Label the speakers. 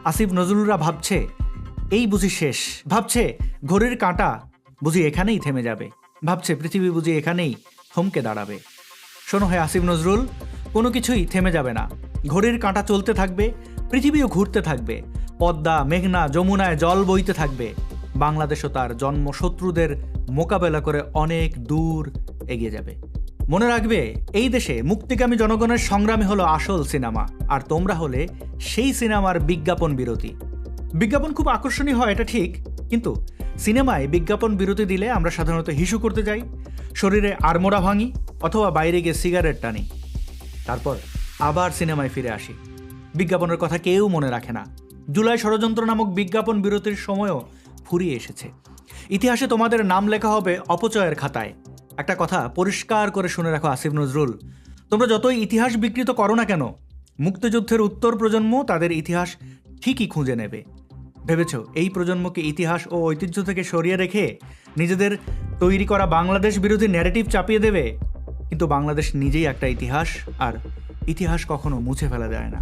Speaker 1: আসিফ নজরুলরা ভাবছে এই বুঝি শেষ, ভাবছে ঘড়ির কাঁটা বুঝি এখানেই থেমে যাবে, ভাবছে পৃথিবী বুঝি এখানেই থমকে দাঁড়াবে। শোনো হে আসিফ নজরুল, কোনো কিছুই থেমে যাবে না। ঘড়ির কাঁটা চলতে থাকবে, পৃথিবীও ঘুরতে থাকবে, পদ্মা মেঘনা যমুনায় জল বইতে থাকবে। বাংলাদেশও তার জন্মশত্রুদের মোকাবেলা করে অনেক দূর এগিয়ে যাবে। মনে রাখবে, এই দেশে মুক্তিকামী জনগণের সংগ্রামী হলো আসল সিনেমা, আর তোমরা হলে সেই সিনেমার বিজ্ঞাপন বিরতি। বিজ্ঞাপন খুব আকর্ষণীয় হয়, এটা ঠিক, কিন্তু সিনেমায় বিজ্ঞাপন বিরতি দিলে আমরা সাধারণত হিসু করতে যাই, শরীরে আড়মোড়া ভাঙি, অথবা বাইরে গিয়ে সিগারেট টানি, তারপর আবার সিনেমায় ফিরে আসি। বিজ্ঞাপনের কথা কেউ মনে রাখে না। জুলাই ষড়যন্ত্র নামক বিজ্ঞাপন বিরতির সময়ও ফুরিয়ে এসেছে। ইতিহাসে তোমাদের নাম লেখা হবে অপচয়ের খাতায়। একটা কথা পরিষ্কার করে শুনে রাখো আসিফ নজরুল, তোমরা যতই ইতিহাস বিকৃত করো না কেন, মুক্তিযুদ্ধের উত্তর প্রজন্ম তাদের ইতিহাস ঠিকই খুঁজে নেবে। ভেবেছ এই প্রজন্মকে ইতিহাস ও ঐতিহ্য থেকে সরিয়ে রেখে নিজেদের তৈরি করা বাংলাদেশ বিরোধী ন্যারেটিভ চাপিয়ে দেবে? কিন্তু বাংলাদেশ নিজেই একটা ইতিহাস, আর ইতিহাস কখনো মুছে ফেলা যায় না।